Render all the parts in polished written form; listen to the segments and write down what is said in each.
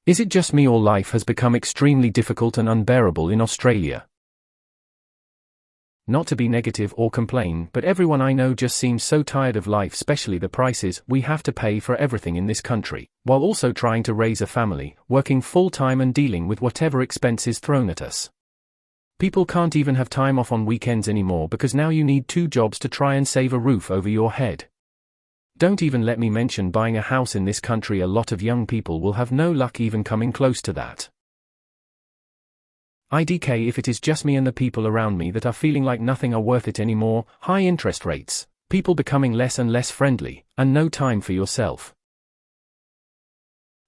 Is it just me or life has become extremely difficult and unbearable in Australia? Not to be negative or complain, but everyone I know just seems so tired of life, especially the prices we have to pay for everything in this country, while also trying to raise a family, working full-time and dealing with whatever expense is thrown at us. People can't even have time off on weekends anymore because now you need 2 jobs to try and save a roof over your head. Don't even let me mention buying a house in this country. A lot of young people will have no luck even coming close to that. IDK if it is just me and the people around me that are feeling like nothing are worth it anymore, high interest rates, people becoming less and less friendly, and no time for yourself.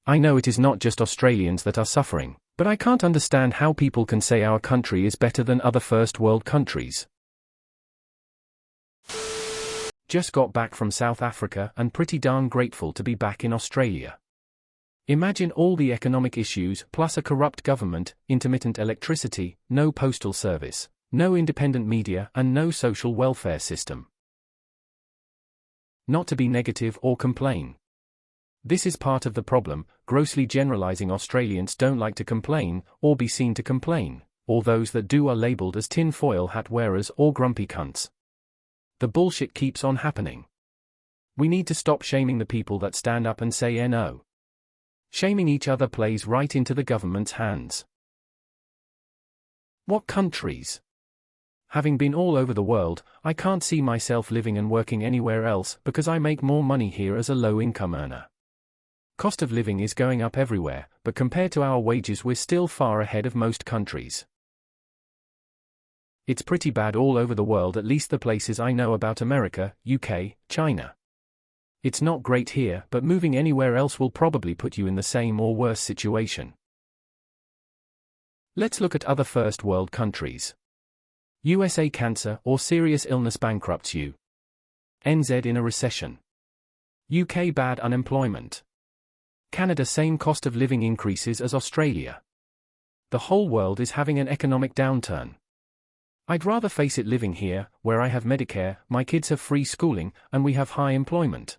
I know it is not just Australians that are suffering, but I can't understand how people can say our country is better than other first world countries. Just got back from South Africa and pretty darn grateful to be back in Australia. Imagine all the economic issues, plus a corrupt government, intermittent electricity, no postal service, no independent media, and no social welfare system. Not to be negative or complain. This is part of the problem. Grossly generalizing, Australians don't like to complain, or be seen to complain, or those that do are labelled as tinfoil hat wearers or grumpy cunts. The bullshit keeps on happening. We need to stop shaming the people that stand up and say no. Shaming each other plays right into the government's hands. What countries? Having been all over the world, I can't see myself living and working anywhere else because I make more money here as a low-income earner. Cost of living is going up everywhere, but compared to our wages we're still far ahead of most countries. It's pretty bad all over the world, at least the places I know about: America, UK, China. It's not great here, but moving anywhere else will probably put you in the same or worse situation. Let's look at other first world countries. USA: cancer or serious illness bankrupts you. NZ in a recession. UK: bad unemployment. Canada: same cost of living increases as Australia. The whole world is having an economic downturn. I'd rather face it living here, where I have Medicare, my kids have free schooling, and we have high employment.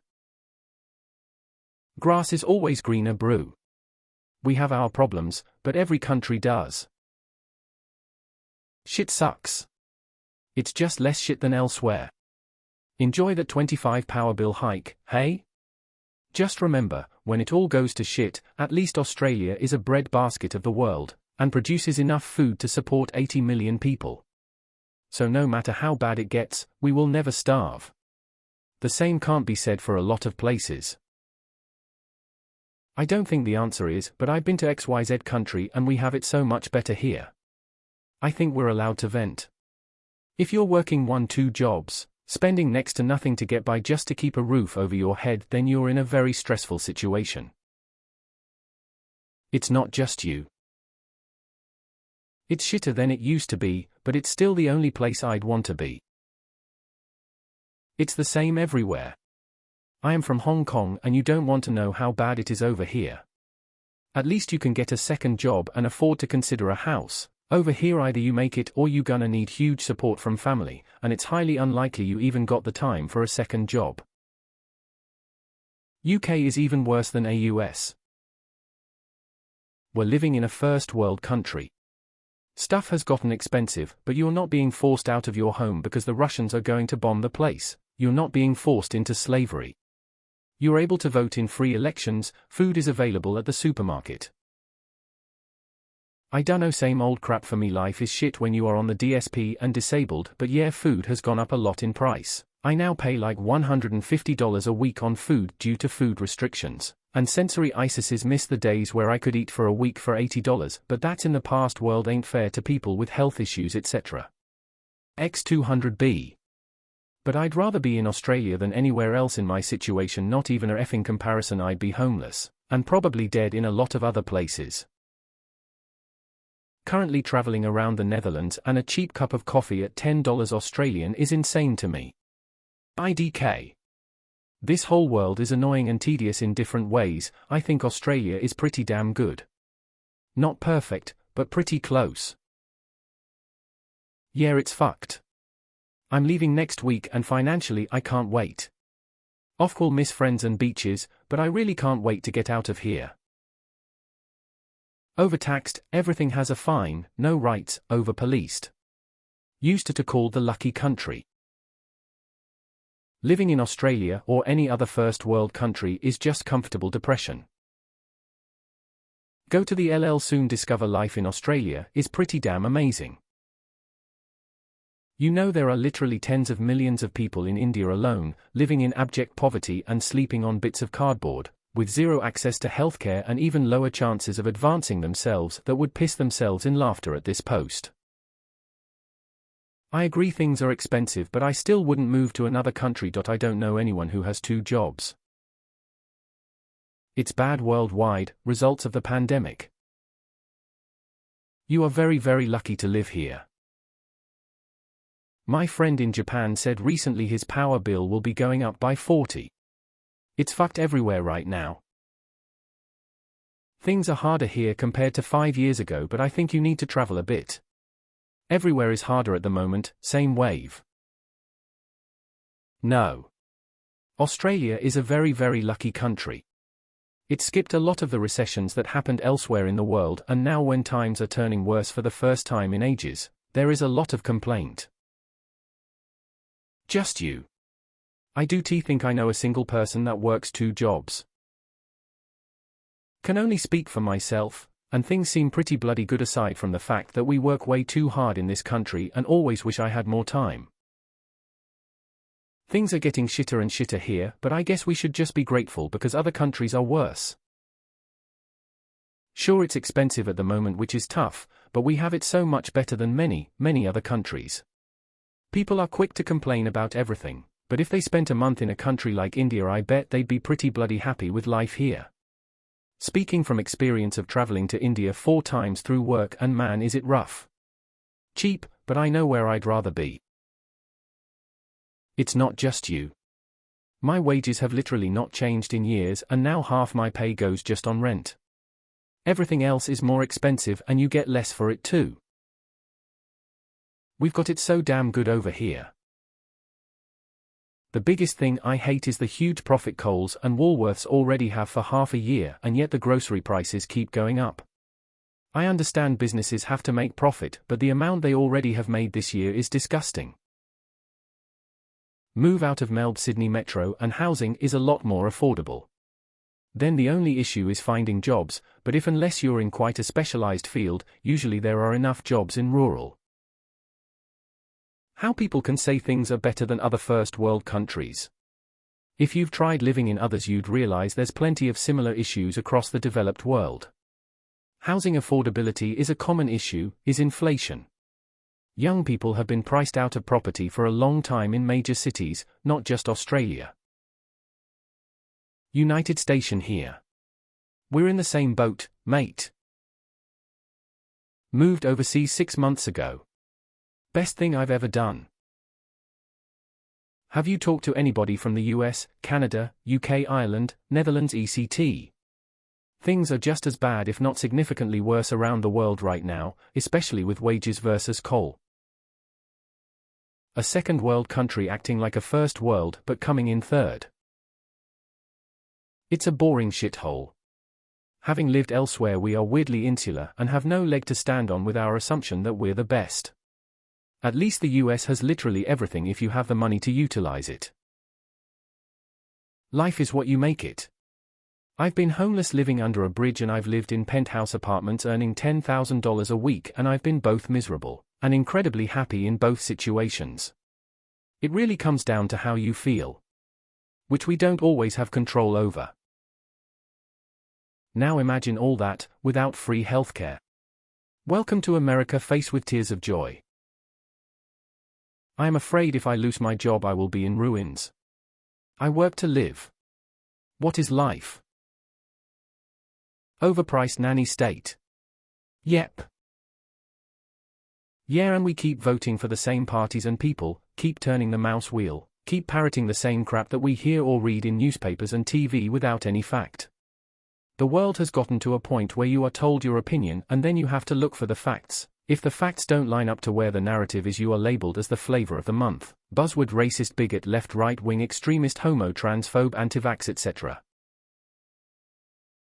Grass is always greener, brew. We have our problems, but every country does. Shit sucks. It's just less shit than elsewhere. Enjoy that 25 power bill hike, hey? Just remember, when it all goes to shit, at least Australia is a breadbasket of the world, and produces enough food to support 80 million people. So no matter how bad it gets, we will never starve. The same can't be said for a lot of places. I don't think the answer is, but I've been to XYZ country and we have it so much better here. I think we're allowed to vent. If you're working 1-2 jobs, spending next to nothing to get by just to keep a roof over your head, then you're in a very stressful situation. It's not just you. It's shitter than it used to be, but it's still the only place I'd want to be. It's the same everywhere. I am from Hong Kong and you don't want to know how bad it is over here. At least you can get a second job and afford to consider a house. Over here either you make it or you gonna need huge support from family, and it's highly unlikely you even got the time for a second job. UK is even worse than US. We're living in a first world country. Stuff has gotten expensive, but you're not being forced out of your home because the Russians are going to bomb the place. You're not being forced into slavery. You're able to vote in free elections, food is available at the supermarket. I dunno, same old crap for me. Life is shit when you are on the DSP and disabled, but yeah, food has gone up a lot in price. I now pay like $150 a week on food due to food restrictions, and sensory ISISes miss the days where I could eat for a week for $80, but that's in the past. World ain't fair to people with health issues etc. X200B. But I'd rather be in Australia than anywhere else in my situation. Not even a effing comparison. I'd be homeless, and probably dead in a lot of other places. Currently travelling around the Netherlands, and a cheap cup of coffee at $10 Australian is insane to me. IDK. This whole world is annoying and tedious in different ways. I think Australia is pretty damn good. Not perfect, but pretty close. Yeah, it's fucked. I'm leaving next week and financially I can't wait. Off will miss friends and beaches, but I really can't wait to get out of here. Overtaxed, everything has a fine, no rights, over-policed. Used to called the lucky country. Living in Australia or any other first world country is just comfortable depression. Go to the LL soon discover life in Australia is pretty damn amazing. You know there are literally tens of millions of people in India alone, living in abject poverty and sleeping on bits of cardboard, with zero access to healthcare and even lower chances of advancing themselves that would piss themselves in laughter at this post. I agree things are expensive but I still wouldn't move to another country. I don't know anyone who has 2 jobs. It's bad worldwide, results of the pandemic. You are very very lucky to live here. My friend in Japan said recently his power bill will be going up by 40. It's fucked everywhere right now. Things are harder here compared to 5 years ago, but I think you need to travel a bit. Everywhere is harder at the moment, same wave. No. Australia is a very very lucky country. It skipped a lot of the recessions that happened elsewhere in the world, and now when times are turning worse for the first time in ages, there is a lot of complaint. Just you. I do think I know a single person that works 2 jobs. Can only speak for myself, and things seem pretty bloody good aside from the fact that we work way too hard in this country and always wish I had more time. Things are getting shitter and shitter here, but I guess we should just be grateful because other countries are worse. Sure, it's expensive at the moment, which is tough, but we have it so much better than many, many other countries. People are quick to complain about everything, but if they spent a month in a country like India, I bet they'd be pretty bloody happy with life here. Speaking from experience of traveling to India 4 times through work, and man is it rough. Cheap, but I know where I'd rather be. It's not just you. My wages have literally not changed in years, and now half my pay goes just on rent. Everything else is more expensive and you get less for it too. We've got it so damn good over here. The biggest thing I hate is the huge profit Coles and Woolworths already have for half a year, and yet the grocery prices keep going up. I understand businesses have to make profit, but the amount they already have made this year is disgusting. Move out of Melbourne Sydney Metro and housing is a lot more affordable. Then the only issue is finding jobs, but unless you're in quite a specialized field, usually there are enough jobs in rural. How people can say things are better than other first world countries. If you've tried living in others, you'd realize there's plenty of similar issues across the developed world. Housing affordability is a common issue, is inflation. Young people have been priced out of property for a long time in major cities, not just Australia. United Station here. We're in the same boat, mate. Moved overseas 6 months ago. Best thing I've ever done. Have you talked to anybody from the US, Canada, UK, Ireland, Netherlands, etc.? Things are just as bad if not significantly worse around the world right now, especially with wages versus coal. A second world country acting like a first world but coming in third. It's a boring shithole. Having lived elsewhere, we are weirdly insular and have no leg to stand on with our assumption that we're the best. At least the US has literally everything if you have the money to utilize it. Life is what you make it. I've been homeless living under a bridge, and I've lived in penthouse apartments earning $10,000 a week, and I've been both miserable and incredibly happy in both situations. It really comes down to how you feel, which we don't always have control over. Now imagine all that, without free healthcare. Welcome to America, faced with tears of joy. I am afraid if I lose my job I will be in ruins. I work to live. What is life? Overpriced nanny state. Yep. Yeah, and we keep voting for the same parties and people, keep turning the mouse wheel, keep parroting the same crap that we hear or read in newspapers and TV without any fact. The world has gotten to a point where you are told your opinion and then you have to look for the facts. If the facts don't line up to where the narrative is, you are labeled as the flavor of the month, buzzword, racist, bigot, left, right-wing extremist, homo, transphobe, anti-vax, etc.